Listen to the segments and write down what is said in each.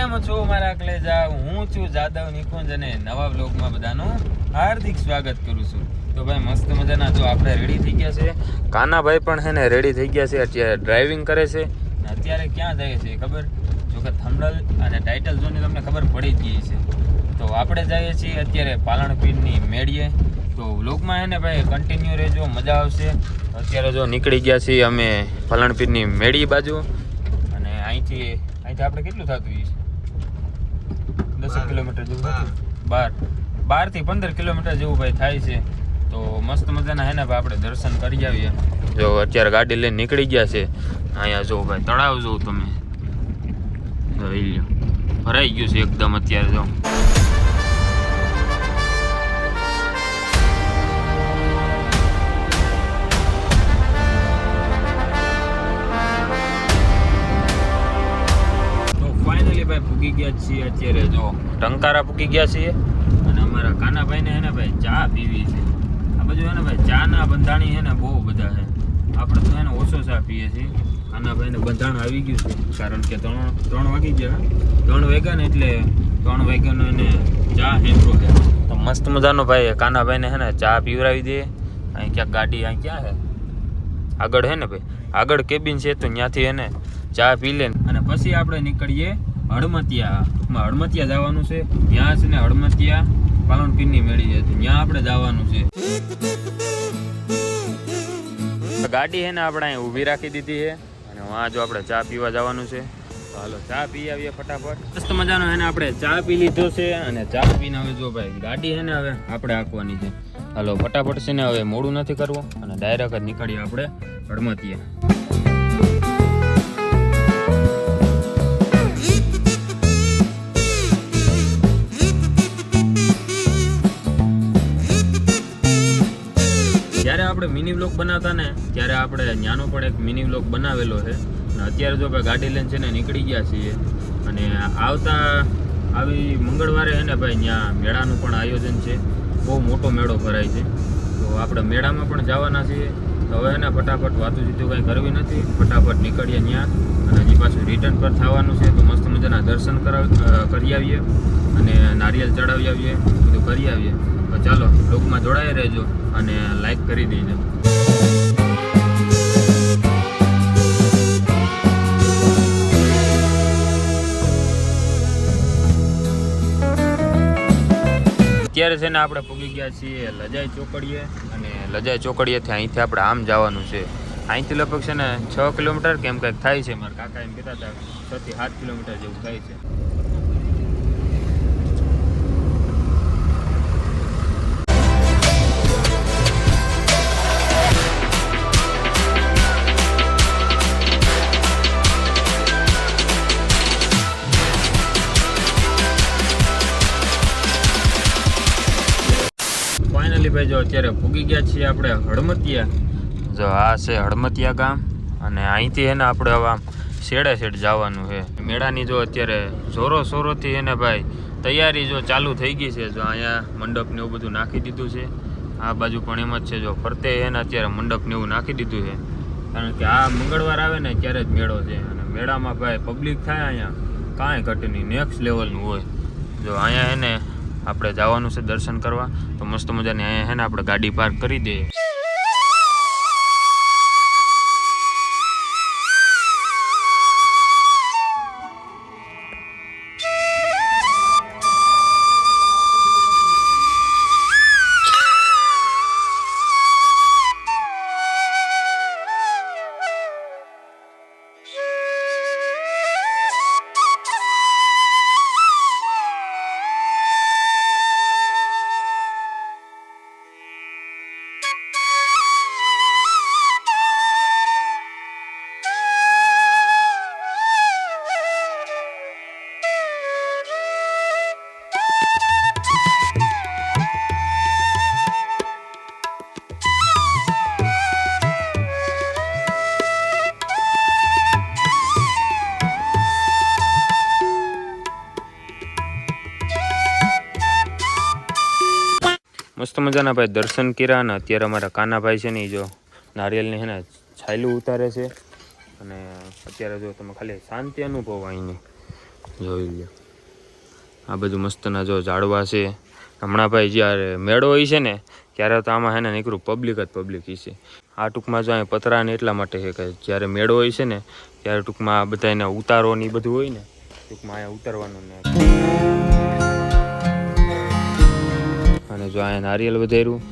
કેમ છો મારા કલેજા? હું છું જાદવ નિકુંજ અને નવા બ્લોગમાં બધાનું હાર્દિક સ્વાગત કરું છું. તો ભાઈ મસ્ત મજાના જો આપણે રેડી થઈ ગયા છે. કાનાભાઈ પણ છે ને રેડી થઈ ગયા છે, અત્યારે ડ્રાઇવિંગ કરે છે. અત્યારે ક્યાં જાય છે ખબર? જો કે થંબનેલ અને ટાઇટલ જોઈને તમને ખબર પડી જ ગઈ છે. તો આપણે જઈએ છીએ અત્યારે પાલણપીરની મેળીએ. તો વ્લોગમાં છે ને ભાઈ કન્ટિન્યુ રહેજો, મજા આવશે. અત્યારે જો નીકળી ગયા છીએ અમે પાલણપીરની મેળી બાજુ. અને અહીંથી આપણે કેટલું થતું છે? 10 કિલોમીટર જેવું, 12 થી 15 કિલોમીટર જેવું ભાઈ થાય છે. તો મસ્ત મજાના હે ને ભાઈ આપણે દર્શન કરી આવીએ. જો અત્યારે ગાડી લઈને નીકળી ગયા છે. અહીંયા જો ભાઈ તળાવ જોઉં તમે, ભરાઈ ગયું છે એકદમ અત્યારે. જો પૂગી ગયા છીએ અત્યારે. જો ટંકારા પૂગી ગયા છીએ અને અમારા કાનાભાઈને હે ને ભાઈ ચા પીવી છે. આ બધું હે ને ભાઈ ચા ના બંધાણી હે ને બહુ બધા છે. આપણે તો એને ઓછો ચા પીએ છીએ. કાનાભાઈને બંધાણ આવી ગયું છે, કારણ કે 3 વાગી ગયા. 3 વાગ્યા ને એટલે 3 વાગ્યાનો એને ચા હેન્ડરો છે. તો મસ્ત મજાનો ભાઈ કાનાભાઈને હે ને ચા પીવરાવી દે. અહીં ક્યાંક ગાડી અહીં ક્યાં છે આગળ હે ને ભાઈ, આગળ કેબિન છે, તો ત્યાંથી એને ચા પી લે અને પછી આપણે નીકળીએ હળમતિયા જવાનું છે. ત્યાં છે ને હળમતિયા પાલણપીરની મેળી છે, ત્યાં આપણે જવાનું છે. ગાડી છે ને આપણે અહીં ઊભી રાખી દીધી છે અને વहाँ જો આપણે ચા પીવા જવાનું છે. તો હાલો ચા પી આવીએ ફટાફટ. મસ્ત મજાનો છે ને આપણે ચા પી લીધો છે અને ચા પીને હવે જો ભાઈ ગાડી છે ને હવે આપણે હાંકવાની છે. હાલો ફટાફટ છે ને હવે મોડું નથી કરવું અને ડાયરેક્ટ જ નીકળીએ આપણે હળમતિયા. જ્યારે આપણે મિની વ્લોગ બનાવતા ને ત્યારે આપણે ત્યાંનો પણ એક મિની વ્લોગ બનાવેલો છે. અને અત્યારે જો ભાઈ ગાડી લઈને છે ને નીકળી ગયા છીએ અને આવી મંગળવારે છે ને ભાઈ ત્યાં મેળાનું પણ આયોજન છે. બહુ મોટો મેળો ભરાય છે. તો આપણે મેળામાં પણ જવાના છીએ. તો હવે ને ફટાફટ વાતું સીધું કંઈ કરવી નથી, ફટાફટ નીકળીએ ત્યાં અને હજી પાછું રિટર્ન પર થવાનું છે. તો મસ્ત મજાના દર્શન કરી આવીએ અને નારિયેલ ચડાવી આવીએ, બધું કરી આવીએ. તો ચાલો બ્લોગમાં જોડાઈ રહેજો અને લાઈક કરી દેજો. અત્યારે છે ને આપણે પૂગી ગયા છીએ લજાઈ ચોકડીએ અને લજાઈ ચોકડીએથી અહીંથી આપણે આમ જવાનું છે. અહીંથી લગભગ છે ને 6 કિલોમીટર કેમ કંઈક થાય છે. મારા કાકા એમ કહેતા હતા 6 થી 7 કિલોમીટર જેવું થાય છે. ભાઈ જો અત્યારે પૂગી ગયા છીએ આપણે હળમતિયા. જો આ છે હળમતિયા ગામ અને અહીંથી એને આપણે હવે આમ શેડે જવાનું છે. મેળાની જો અત્યારે સોરોથી એને ભાઈ તૈયારી જો ચાલુ થઈ ગઈ છે. જો અહીંયા મંડપ ને એવું બધું નાખી દીધું છે. આ બાજુ પણ એમ જ છે. જો ફરતે એને અત્યારે મંડપ ને એવું નાખી દીધું છે, કારણ કે આ મંગળવાર આવે ને ત્યારે જ મેળો છે. અને મેળામાં ભાઈ પબ્લિક થાય અહીંયા કાંઈ ઘટે નહીં, નેક્સ્ટ લેવલનું હોય. જો અહીંયા એને આપણે જવાનું છે દર્શન કરવા. તો મસ્ત મજાની અહીંયા છે ને આપણે ગાડી પાર્ક કરી દઈએ. મસ્ત મજાના ભાઈ દર્શન કર્યા અને અત્યારે અમારા કાનાભાઈ છે ને એ જો નારિયેલની છે ને છાયલું ઉતારે છે અને અત્યારે જો તમે ખાલી શાંતિ અનુભવ અહીંની જોઈ લો. આ બધું મસ્તના જો ઝાડવા છે. હમણાં ભાઈ જ્યારે મેળો હોય છે ને ત્યારે તો આમાં હે ને નીકળું પબ્લિક જ પબ્લિક છે. આ ટૂંકમાં જો અહીં પતરા ને એટલા માટે છે કે જ્યારે મેળો હોય છે ને ત્યારે ટૂંકમાં આ બધા એને ઉતારો ને એ બધું હોય ને ટૂંકમાં અહીંયા ઉતારવાનું ને. અને જો અહીંયા નારિયેલ વધાર્યું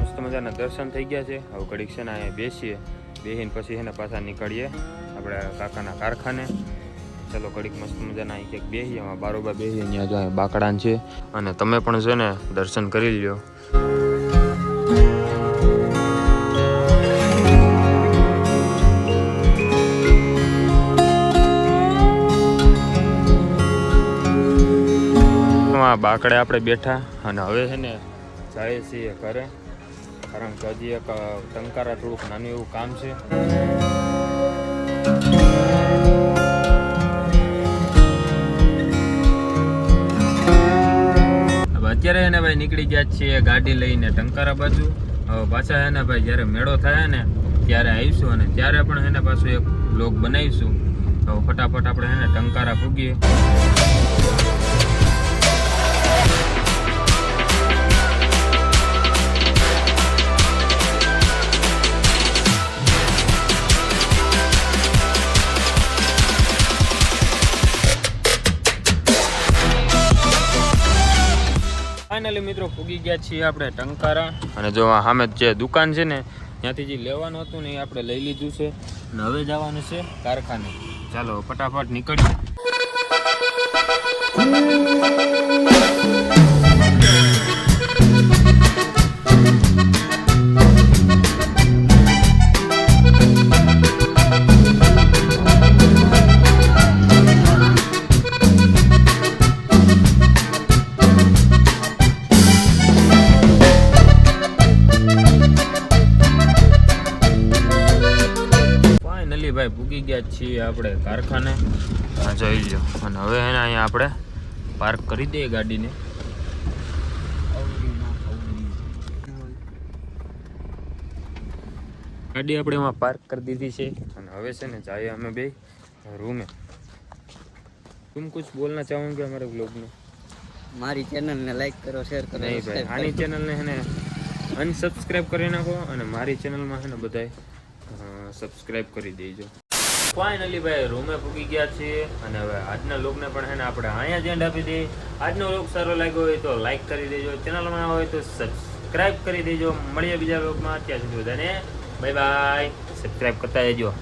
મસ્ત મજાના દર્શન થઈ ગયા છે. હવે ઘડીક છે ને અહીંયા બેસીએ, બેસીને પછી છે ને પાછા નીકળીએ આપણે કાકાના કારખાને. ચાલો ઘડીક મસ્ત મજાના અહીં ક્યાંક બેસીએ, એમાં બારોબાર બેસીએ. ત્યાં જો અહીંયા બાકડાન છે અને તમે પણ છે ને દર્શન કરી લ્યો. બાકડે આપણે બેઠા અને હવે છે ને જાય છીએ ઘરે, કારણ કે હજી એક ટંકારા થોડુંક નાનું એવું કામ છે. હવે અત્યારે એને ભાઈ નીકળી ગયા છીએ ગાડી લઈને ટંકારા બાજુ. હવે પાછા એને ભાઈ જ્યારે મેળો થાય ને ત્યારે આવીશું અને ત્યારે પણ એને પાછું એક બ્લોગ બનાવીશું. તો ફટાફટ આપણે એને ટંકારા પૂગીએ. ફાઇનલી મિત્રો પૂગી ગયા છીએ આપણે ટંકારા. અને જો સામે જે દુકાન છે ને ત્યાંથી જે લેવાનું હતું ને એ આપણે લઈ લીધું છે અને હવે જવાનું છે કારખાને. ચાલો ફટાફટ નીકળીએ. ભાઈ પૂગી ગયા છીએ આપણે કારખાને. જોઈ લો. અને હવે એને અહીંયા આપણે પાર્ક કરી દઈએ ગાડીને. ગાડી આપણે એમાં પાર્ક કરી દીધી છે અને હવે છે ને જઈએ અમે બે રૂમે. तुम कुछ बोलना चाहोगे हमारे ब्लॉग में? મારી ચેનલને લાઈક કરો, શેર કરો. નહીં ભાઈ, આની ચેનલને હે ને અનસબસ્ક્રાઇબ કરી નાખો અને મારી ચેનલમાં છે ને બધાય સબસ્ક્રાઇબ કરી દેજો. ફાઇનલી ભાઈ રૂમે પૂગી ગયા છીએ અને હવે આજના લોગને પણ છે ને આપણે અહીંયા જ એન્ડ આપી દઈએ. આજનો લોગ સારો લાગ્યો હોય તો લાઈક કરી દેજો, ચેનલમાં હોય તો સબસ્ક્રાઇબ કરી દેજો. મળીએ બીજા લોગમાં. ત્યાં સુધી બધાને બાય બાય. સબસ્ક્રાઇબ કરતા જજો.